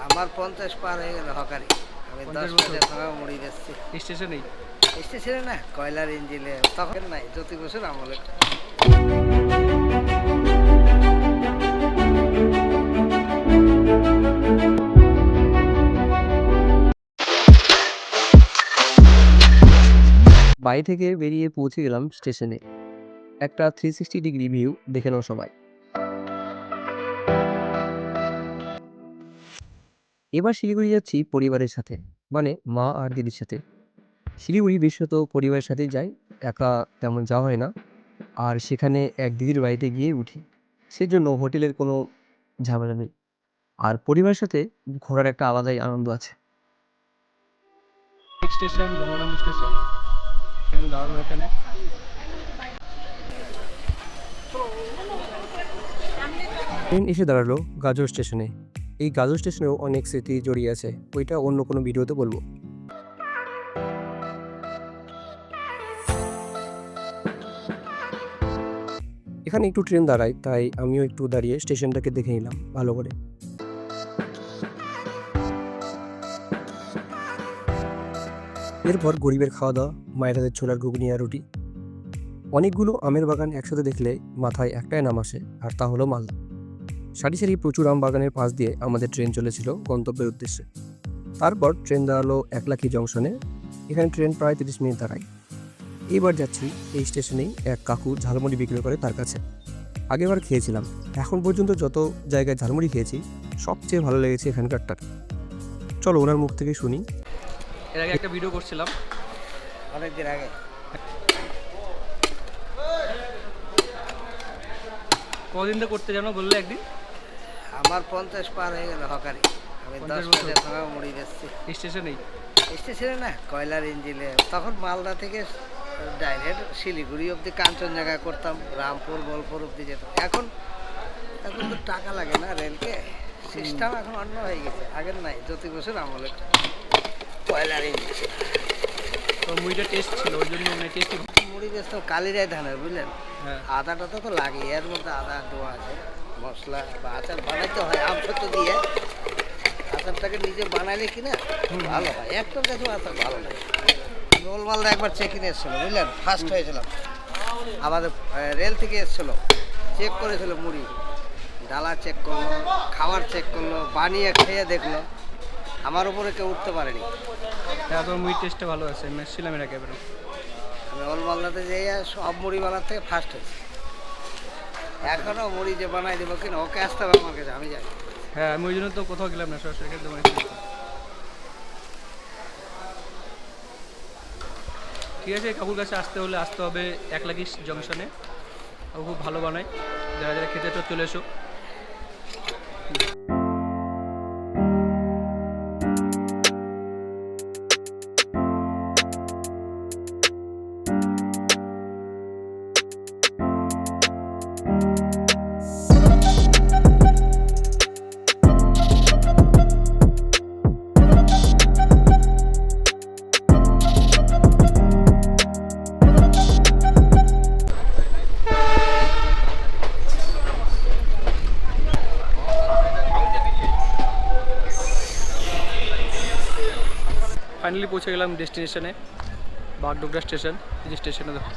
আমার 50 পার হয়ে গেল হকারি। আমি 10 বছর ভাঙা মুড়ি বেচছি। স্টেশনেই স্টেশনে না, কয়লার ইঞ্জিনে তখন নাই, জ্যোতি বছর আমলে। বাড়ি থেকে বেরিয়ে পৌঁছে গেলাম স্টেশনে। একটা 360 ডিগ্রি ভিউ দেখে নাও সবাই। এবার শিলিগুড়ি যাচ্ছি পরিবারের সাথে, মানে মা আর দিদির সাথে। শিলিগুড়ি বিশেষত পরিবারের সাথেই যাই, একা তেমন যাওয়া হয় না। আর সেখানে এক দিদির বাড়িতে গিয়ে উঠি, সেজন্য হোটেলের কোনো ঝামেলা নেই। আর পরিবারের সাথে ঘোরার একটা আলাদাই আনন্দ আছে। স্টেশন গঙ্গারাম স্টেশন দাঁড়ানো এখানে। ট্রেন এসে দাঁড়ালো গাজর স্টেশনে। এই গাজর স্টেশনেও অনেক স্মৃতি জড়িয়ে আছে, ওইটা অন্য কোনো ভিডিওতে বলবো। এখানে একটু ট্রেন দাঁড়ায়, তাই আমিও একটু দাঁড়িয়ে স্টেশনটাকে দেখে নিলাম ভালো করে। এরপর গরিবের খাওয়া দাওয়া, মায়ের হাতের ছোলার ঘুগনি আর রুটি। অনেকগুলো আমের বাগান একসাথে দেখলে মাথায় একটাই নাম আসে, আর তা হলো মালদা। সারি সারি প্রচুর আম বাগানের পাশ দিয়ে আমাদের ট্রেন চলেছিল গন্তব্যের উদ্দেশ্যে। তারপর ট্রেন দাঁড়ালো একলাখি জংশনে। এখানে ট্রেন প্রায় 30 মিনিট দাঁড়ায়। এইবার যাচ্ছি এই স্টেশনেই এক কাকু ঝালমুড়ি বিক্রি করে তার কাছে। আগেবার খেয়েছিলাম, এখন পর্যন্ত যত জায়গায় ঝালমুড়ি খেয়েছি সবচেয়ে ভালো লেগেছে এখানকারটা। চলো ওনার মুখ থেকে শুনি। এর আগে একটা ভিডিও করছিলাম অনেকদিন আগে। কদিন তো করতে জানো বললে একদিন? আমার 50 পার হয়ে গেল হকারি। আমি 10 50 বছর ভাঙা মুড়ি বেচছি। স্টেশনেই স্টেশনে না, কয়লার ইঞ্জিনে। তখন মালদা থেকে ডাইরেক্ট শিলিগুড়ি অবধি কাঞ্চনজঙ্ঘা করতাম, রামপুর বোলপুর অবধি যেতাম। এখন এখন তো টাকা লাগে না রেলকে, সিস্টেম এখন অন্য হয়ে গেছে, আগের নাই, জ্যোতি বছর আমলে কয়লার ইঞ্জিন। তো মুড়িটা টেস্ট ছিল, ওই জন্য মানে টেস্টি। মুড়ি বেচতাম কালিরাই ধানের, বুঝলেন। হ্যাঁ, আদাটা তো লাগে, এর মধ্যে আদা দেওয়া আছে, মশলা বা আচার বানাইতে হয় আম সত্য দিয়ে। আচারটাকে নিজে বানাইলে কিনা ভালো হয়, একটার কাছে আচার ভালো লাগে। গোল মালদা একবার চেকিং এসেছিলো, বুঝলেন, ফার্স্ট হয়েছিলাম। আমাদের রেল থেকে এসেছিলো, চেক করেছিল মুড়ি, ডালা চেক করলো, খাবার চেক করলো, বানিয়ে খেয়ে দেখলো। আমার উপরে কেউ উঠতে পারেনি। হ্যাঁ, তোর মুড়ির টেস্টটা ভালো আছে, আমি এসেছিলাম এর আগে এবারে। আমি ওল মালদাতে যেয়ে সব মুড়িওয়ালার থেকে ফার্স্ট হয়েছি। এখনও মুড়ি যে বানাই দেবো কিনা, ওকে আসতে হবে আমার কাছে, আমি জানি। হ্যাঁ, আমি ওই জন্য তো কোথাও গেলাম না, সরাসরি এখানে দোকানে খেয়েছি। ঠিক আছে, কাকুর কাছে আসতে হলে আসতে হবে একলাখি জংশনে। ও খুব ভালো বানায়, যারা যারা খেতে তো চলে এসো। ফাইনালি পৌঁছে গেলাম ডেস্টিনেশনে, বাগডোগরা স্টেশন। এই যে স্টেশনে দেখো।